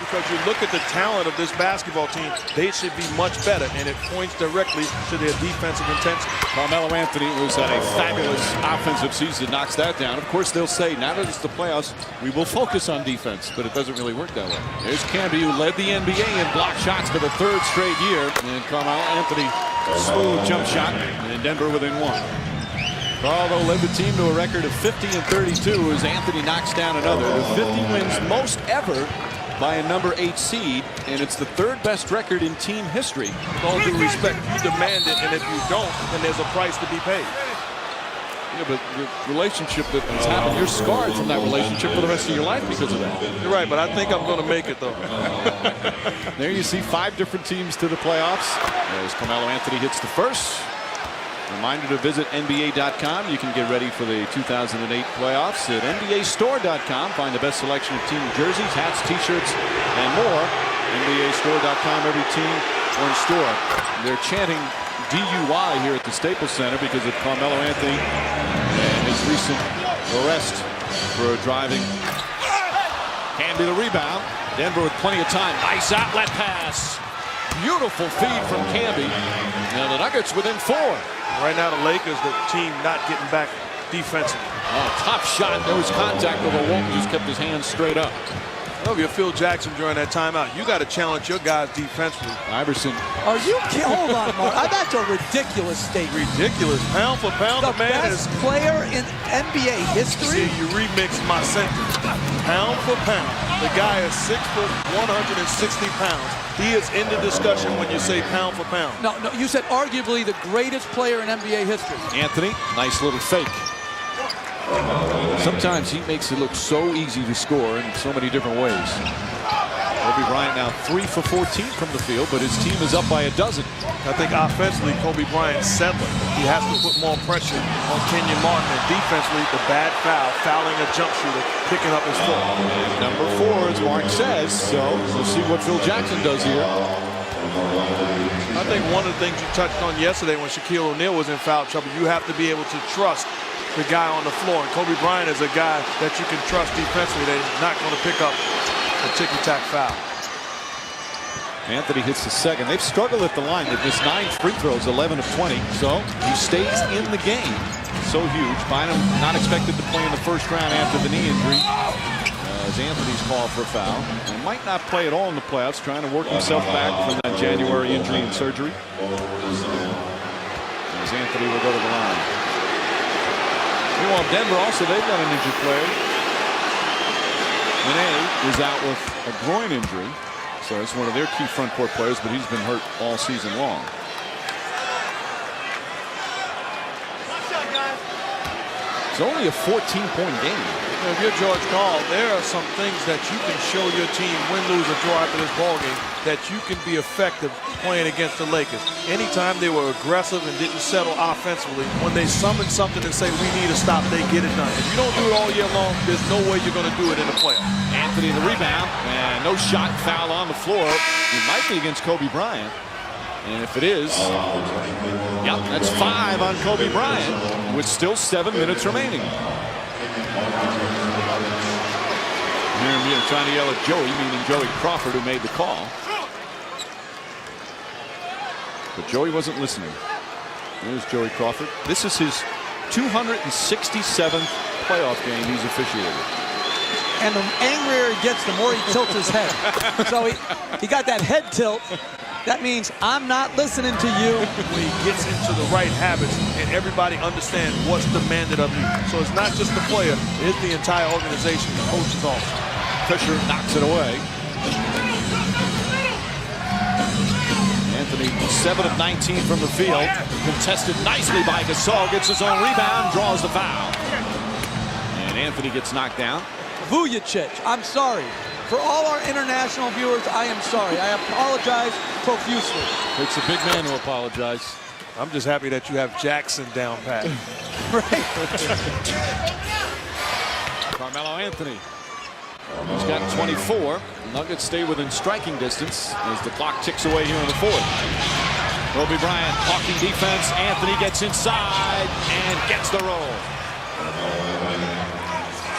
Because you look at the talent of this basketball team, they should be much better, and it points directly to their defensive intensity. Carmelo Anthony was at a fabulous offensive season, knocks that down. Of course, they'll say, now that it's the playoffs, we will focus on defense, but it doesn't really work that way. There's Camby, who led the NBA in block shots for the 3rd straight year, and Carmelo Anthony, smooth jump shot, and Denver within 1. Carlo led the team to a record of 50 and 32 as Anthony knocks down another. The 50 wins most ever by a number 8 seed, and it's the 3rd best record in team history. With all due respect, you demand it, and if you don't, then there's a price to be paid. Yeah, but the relationship that has happened, you're scarred from that relationship for the rest of your life because of that. You're right, but I think I'm going to make it, though. There you see 5 different teams to the playoffs. As Carmelo Anthony hits the first. Reminder to visit NBA.com. You can get ready for the 2008 playoffs at NBAstore.com. Find the best selection of team jerseys, hats, t-shirts, and more. NBAstore.com, every team or store. They're chanting DUI here at the Staples Center because of Carmelo Anthony and his recent arrest for driving. Camby the rebound. Denver with plenty of time. Nice outlet pass. Beautiful feed from Camby. Now the Nuggets within 4. Right now, the Lakers, the team not getting back defensively. Oh, top shot. There was contact, but Walton just kept his hands straight up. Well, if you're Phil Jackson during that timeout, you got to challenge your guys defensively. Iverson. Are you kidding? Hold on, Mark. That's a ridiculous statement. Ridiculous. Pound for pound, the man best player in NBA history. See, you remixed my sentence. Pound for pound. The guy is 6 foot, 160 pounds. He is in the discussion when you say pound for pound. No, you said arguably the greatest player in NBA history. Anthony, nice little fake. Sometimes he makes it look so easy to score in so many different ways. Kobe Bryant now 3 for 14 from the field, but his team is up by a dozen. I think offensively, Kobe Bryant settling. He has to put more pressure on Kenyon Martin, and defensively, the bad foul, fouling a jump shooter, picking up his foot. Number 4, as Mark says, so we'll see what Phil Jackson does here. I think one of the things you touched on yesterday when Shaquille O'Neal was in foul trouble, you have to be able to trust the guy on the floor. And Kobe Bryant is a guy that you can trust defensively that is not going to pick up a ticky-tack foul. Anthony hits the second. They've struggled at the line. They've missed 9 free throws, 11 of 20. So he stays in the game. So huge. Bynum not expected to play in the first round after the knee injury. As Anthony's called for a foul. He might not play at all in the playoffs, trying to work himself back from that January injury and surgery. As Anthony will go to the line. Meanwhile, Denver also, they've got an injured player. Mane is out with a groin injury. So it's one of their key front court players, but he's been hurt all season long. It's only a 14-point game. If you're George Karl, there are some things that you can show your team, win, lose, or draw after this ballgame, that you can be effective playing against the Lakers. Anytime they were aggressive and didn't settle offensively, when they summon something and say, we need to stop, they get it done. If you don't do it all year long, there's no way you're going to do it in the playoffs. Anthony the rebound, and no shot, foul on the floor. It might be against Kobe Bryant. And if it is, yep, that's 5 on Kobe Bryant with still 7 minutes remaining. Here, trying to yell at Joey, meaning Joey Crawford, who made the call. But Joey wasn't listening. There's Joey Crawford. This is his 267th playoff game he's officiated. And the angrier he gets, the more he tilts his head. So he got that head tilt. That means I'm not listening to you. When he gets into the right habits and everybody understands what's demanded of you. So it's not just the player, it's the entire organization, the coaches also. Fisher knocks it away. Anthony 7 of 19 from the field. Contested nicely by Gasol. Gets his own rebound, draws the foul. And Anthony gets knocked down. Vujicic, I'm sorry. For all our international viewers, I am sorry. I apologize profusely. Takes a big man to apologize. I'm just happy that you have Jackson down pat. Right. Carmelo Anthony. He's got 24. Nuggets stay within striking distance as the clock ticks away here in the 4th. Kobe Bryant hawking defense. Anthony gets inside and gets the roll.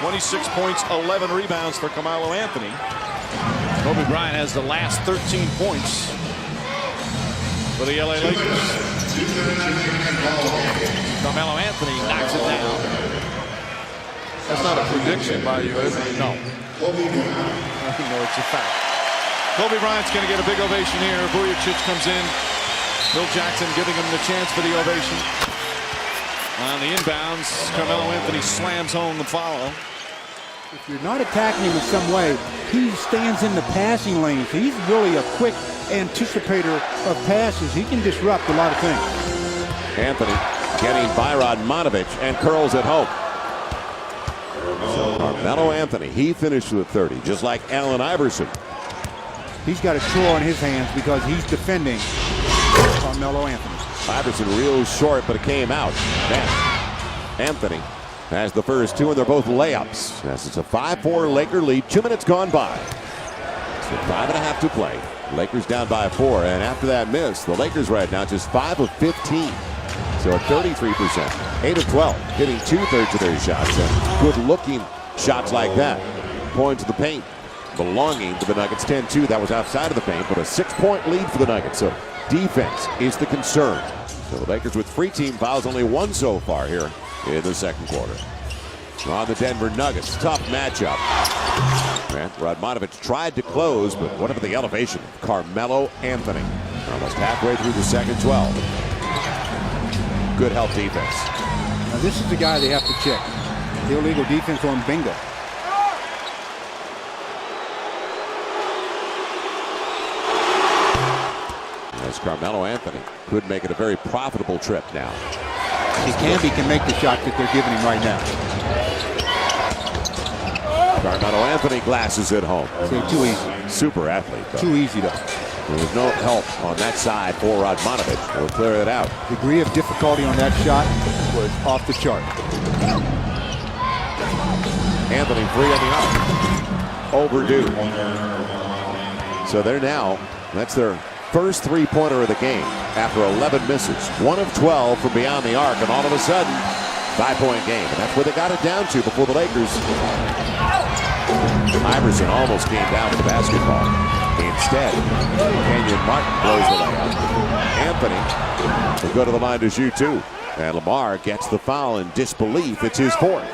26 points, 11 rebounds for Carmelo Anthony. Kobe Bryant has the last 13 points for the LA Lakers. Carmelo Anthony knocks it down. That's not a prediction by you, is it? No. No, it's a fact. Kobe Bryant's going to get a big ovation here. Bryant comes in. Phil Jackson giving him the chance for the ovation. On the inbounds, Carmelo Anthony slams home the follow. If you're not attacking him in some way, he stands in the passing lane. So he's really a quick anticipator of passes. He can disrupt a lot of things. Anthony getting by Radmanovic and curls it home. So Carmelo Anthony, he finished with 30, just like Allen Iverson. He's got a chore on his hands because he's defending Carmelo Anthony. Iverson real short, but it came out. Man, Anthony has the first two, and they're both layups. As it's a 5-4 Laker lead. 2 minutes gone by. So 5.5 to play. Lakers down by 4, and after that miss, the Lakers right now just 5 of 15. So at 33%, 8 of 12, hitting 2/3 of their shots, and good-looking shots like that. Point to the paint, belonging to the Nuggets. 10-2, that was outside of the paint, but a 6-point lead for the Nuggets. So defense is the concern. So the Lakers with free team fouls, only 1 so far here in the second quarter. On the Denver Nuggets, tough matchup. Radmanovic tried to close, but what about the elevation of Carmelo Anthony? Almost halfway through the second 12. Good help defense. Now this is the guy they have to check. Illegal defense on Bingo. As Carmelo Anthony could make it a very profitable trip now. Can make the shot that they're giving him right now. Carmelo Anthony glasses it home. Too easy. Super athlete, though. Too easy, though. There was no help on that side for Radmanovic. He'll clear it out. Degree of difficulty on that shot was off the chart. Anthony free on the arc. Overdue. So they're now, that's their first three-pointer of the game after 11 misses. 1 of 12 from beyond the arc, and all of a sudden, 5-point game. And that's where they got it down to before the Lakers. Iverson almost came down with the basketball. Instead, Kenyon Martin blows the layup. Anthony will go to the line to shoot 2. And Lamar gets the foul in disbelief. It's his 4th.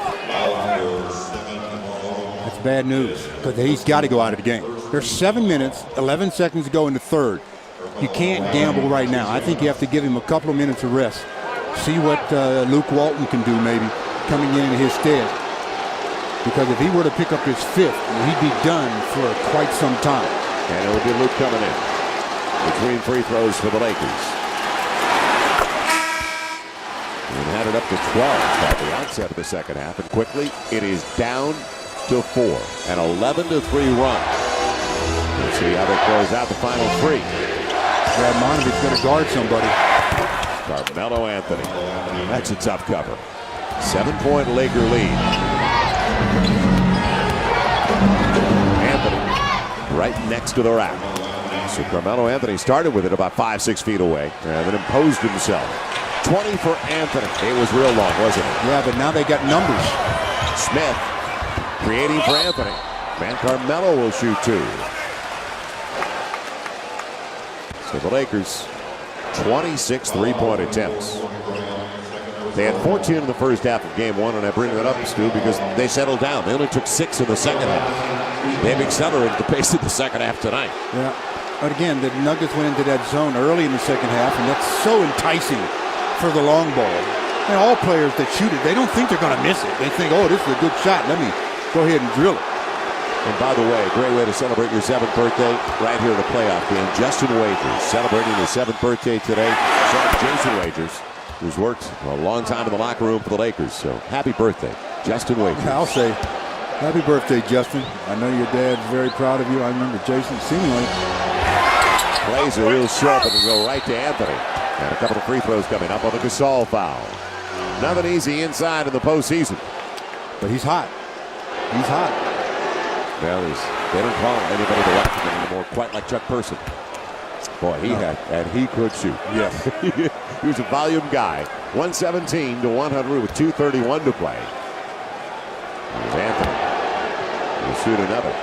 That's bad news because he's got to go out of the game. There's 7 minutes, 11 seconds to go in the third. You can't gamble right now. I think you have to give him a couple of minutes of rest. See what Luke Walton can do maybe coming in his stead. Because if he were to pick up his 5th, he'd be done for quite some time. And it will be Luke coming in between free throws for the Lakers. And had it up to 12 at the outset of the second half. And quickly, it is down to 4. An 11-3 run. Let's see how they close out the final 3. Radmanovic's going to guard somebody. Carmelo Anthony. That's a tough cover. 7-point Laker lead. Anthony right next to the rack. So Carmelo Anthony started with it about 5-6 feet away and then imposed himself. 20 for Anthony. It was real long, wasn't it? Yeah, but now they got numbers. Smith creating for Anthony. And Carmelo will shoot 2. So the Lakers, 26 three-point attempts. They had 14 in the first half of game 1, and I bring that up, Stu, because they settled down. They only took 6 in the second half. They've accelerated the pace of the second half tonight. Yeah, but again, the Nuggets went into that zone early in the second half, and that's so enticing for the long ball. And all players that shoot it, they don't think they're going to miss it. They think, oh, this is a good shot. Let me go ahead and drill it. And by the way, a great way to celebrate your 7th birthday right here in the playoff game. Justin Wagers celebrating his 7th birthday today. So Jason Wagers, who's worked a long time in the locker room for the Lakers. So happy birthday, Justin Wagers. I'll say happy birthday, Justin. I know your dad's very proud of you. I remember Jason seemingly. Plays are real sharp and go right to Anthony. And a couple of free throws coming up on the Gasol foul. Nothing easy inside in the postseason. But he's hot. He's hot. Well, they don't call anybody the Washington anymore quite like Chuck Person. Boy, he had, and he could shoot. Yes. He was a volume guy. 117 to 100 with 2:31 to play. Here's Anthony. He'll shoot another.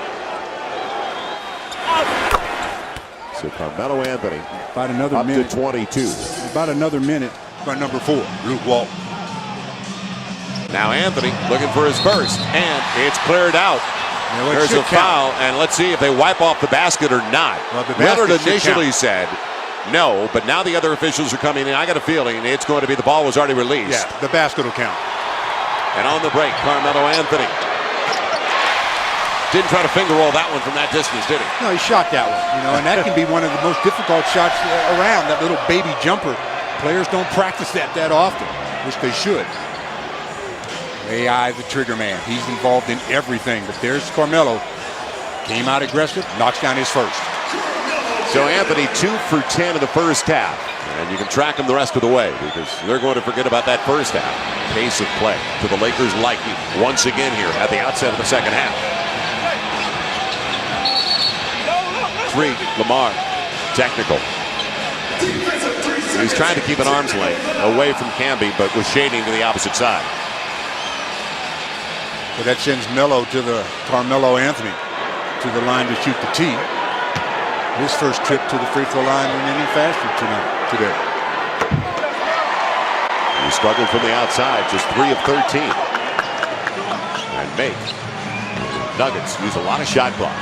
So Carmelo Anthony About another up minute. to 22. About another minute by number 4, Luke Walton. Now Anthony looking for his first, and it's cleared out. Now, it There's should a foul, count. and let's see if they wipe off the basket or not. Well, the basket Leonard should initially count. said no, but now the other officials are coming in. I got a feeling it's going to be the ball was already released. Yeah, the basket will count. And on the break, Carmelo Anthony didn't try to finger roll that one from that distance, did he? No, he shot that one, and that can be one of the most difficult shots around, that little baby jumper. Players don't practice that often, which they should. AI, the trigger man, he's involved in everything, but there's Carmelo. Came out aggressive, knocks down his first. So Anthony 2 for 10 in the first half. And you can track him the rest of the way because they're going to forget about that first half. Pace of play to the Lakers' liking once again here at the outset of the second half. 3, Lamar, technical. He's trying to keep an arm's length away from Camby, but was shading to the opposite side. So that sends Melo to the Carmelo Anthony to the line to shoot the tee. His first trip to the free throw line went any faster today. He struggled from the outside, just 3 of 13. And make. Nuggets use a lot of shot clock.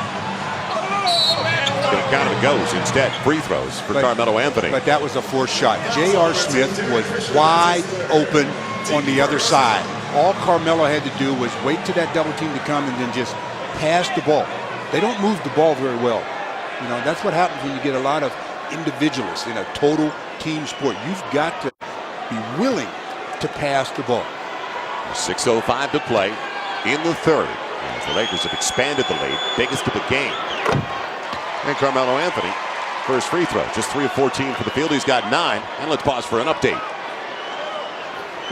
Going to count if it goes. Instead, free throws for Carmelo Anthony. But that was a forced shot. J.R. Smith was wide open on the other side. All Carmelo had to do was wait till that double team to come and then just pass the ball. They don't move the ball very well. That's what happens when you get a lot of individualists in a total team sport. You've got to be willing to pass the ball. 6:05 to play in the third. As the Lakers have expanded the lead, biggest of the game. And Carmelo Anthony, first free throw, just 3 of 14 for the field. He's got 9. And let's pause for an update.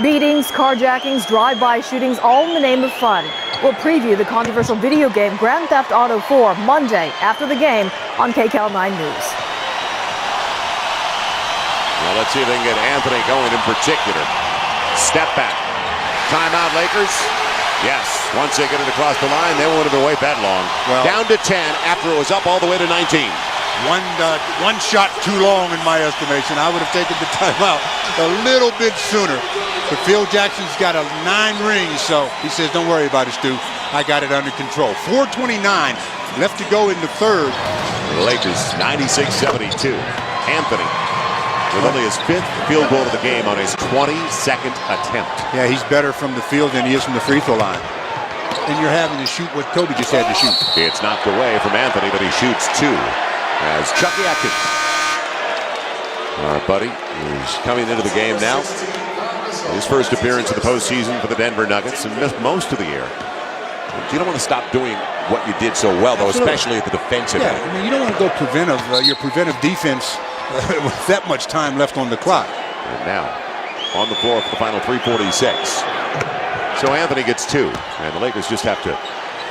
Beatings, carjackings, drive-by shootings, all in the name of fun. We'll preview the controversial video game Grand Theft Auto 4 Monday after the game on KCAL 9 News. Well, let's see if they can get Anthony going in particular. Step back. Timeout, Lakers. Yes, once they get it across the line, they won't have to wait that long. Well, down to 10 after it was up all the way to 19. One shot too long in my estimation. I would have taken the timeout a little bit sooner. But Phil Jackson's got a 9 rings, so he says, don't worry about it, Stu. I got it under control. 4:29 left to go in the third. The Lakers 96-72. Anthony with only his 5th field goal of the game on his 22nd attempt. Yeah, he's better from the field than he is from the free throw line. And you're having to shoot what Kobe just had to shoot. It's knocked away from Anthony, but he shoots 2. As Chucky Atkins, our buddy, who's coming into the game now. His first appearance in the postseason for the Denver Nuggets and missed most of the year. You don't want to stop doing what you did so well, though, especially at the defensive end. Yeah, you don't want to go your preventive defense with that much time left on the clock. And now, on the floor for the final 3:46. So Anthony gets 2, and the Lakers just have to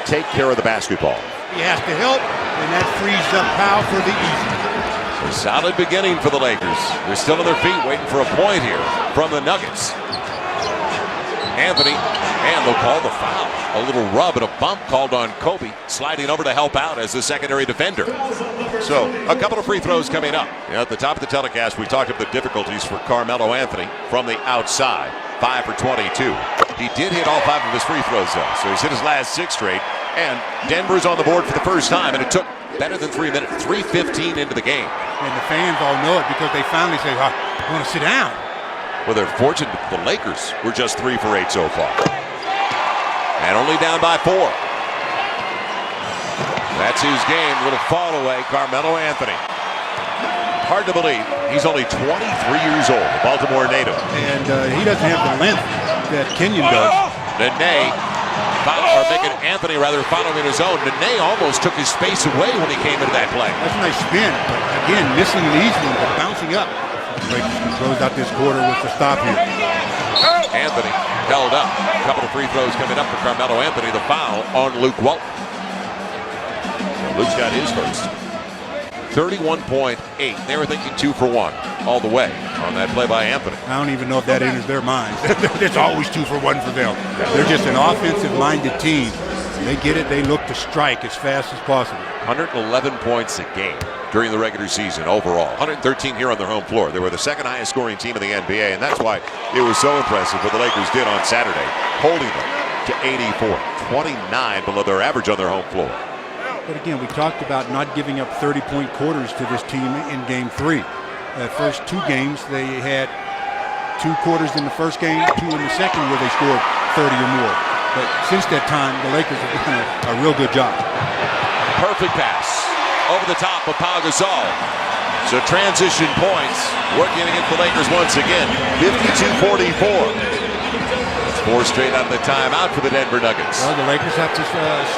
take care of the basketball. He has to help, and that frees up Powell for the easy. A solid beginning for the Lakers. They're still on their feet waiting for a point here from the Nuggets. Anthony, and they'll call the foul. A little rub and a bump called on Kobe, sliding over to help out as the secondary defender. So a couple of free throws coming up. At the top of the telecast, we talked about the difficulties for Carmelo Anthony from the outside. 5 for 22. He did hit all 5 of his free throws, though. So he's hit his last 6 straight. And Denver's on the board for the first time, and it took better than 3 minutes, 3:15 into the game. And the fans all know it because they finally say, I want to sit down. Well, they're fortunate the Lakers were just 3 for 8 so far. And only down by 4. That's his game. Little fall away, Carmelo Anthony. Hard to believe he's only 23 years old, a Baltimore native. And he doesn't have the length that Kenyon does. Nene, or making Anthony rather following his own. Nene almost took his space away when he came into that play. That's a nice spin. But again, missing an easy one, but bouncing up. Close out this quarter with the stop here. Anthony held up. A couple of free throws coming up for Carmelo Anthony. The foul on Luke Walton. Luke's got his first. 31.8. They were thinking 2 for 1 all the way on that play by Anthony. I don't even know if that enters their minds. It's always 2 for 1 for them. They're just an offensive-minded team. They get it. They look to strike as fast as possible. 111 points a game. during the regular season overall. 113 here on their home floor. They were the second highest scoring team in the NBA, and that's why it was so impressive what the Lakers did on Saturday, holding them to 84, 29 below their average on their home floor. But again, we talked about not giving up 30-point quarters to this team in Game 3. The first 2 games, they had 2 quarters in the first game, 2 in the second, where they scored 30 or more. But since that time, the Lakers have done a real good job. Perfect pass over the top of Pau Gasol. So transition points working against the Lakers once again. 52-44. It's 4 straight out of the timeout for the Denver Nuggets. Well, the Lakers have to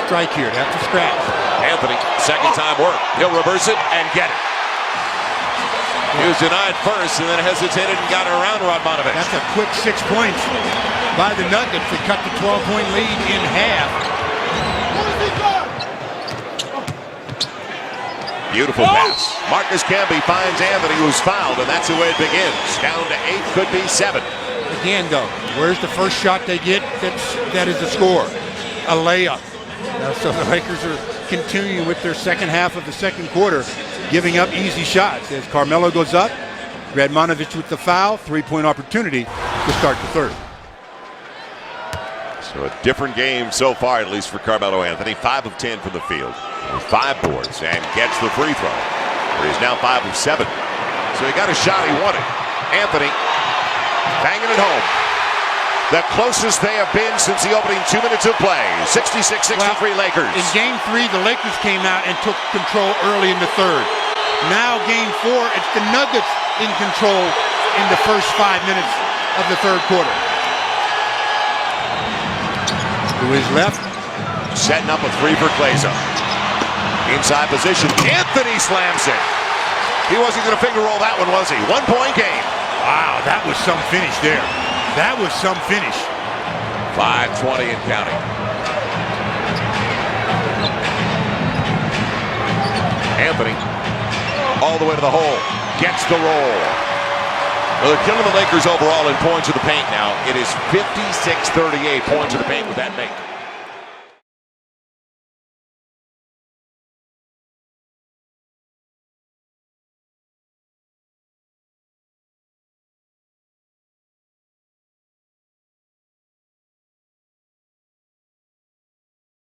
strike here. They have to scratch. Anthony, second time work. He'll reverse it and get it. He was denied first and then hesitated and got around Radmanovic. That's a quick 6 points by the Nuggets to cut the 12-point lead in half. Beautiful pass. Marcus Camby finds Anthony, who's fouled, and that's the way it begins. Down to 8, could be 7. Again, though, where's the first shot they get? That is a score, a layup. So the Lakers are continuing with their second half of the second quarter, giving up easy shots. As Carmelo goes up, Radmanovic with the foul, 3-point opportunity to start the third. So a different game so far, at least for Carmelo Anthony. 5 of 10 from the field, with 5 boards, and gets the free throw, where he's now 5 of 7. So he got a shot he wanted. Anthony banging it home. The closest they have been since the opening 2 minutes of play. 66-63 Lakers. In Game 3, the Lakers came out and took control early in the third. Now Game 4, it's the Nuggets in control in the first 5 minutes of the third quarter. To his left. Setting up a 3 for Kleza. Inside position. Anthony slams it. He wasn't going to finger roll that one, was he? 1-point game. Wow, that was some finish there. That was some finish. 5:20 and counting. Anthony all the way to the hole. Gets the roll. Well, they're killing the Lakers overall in points to the paint now. It is 56-38 points to the paint with that make.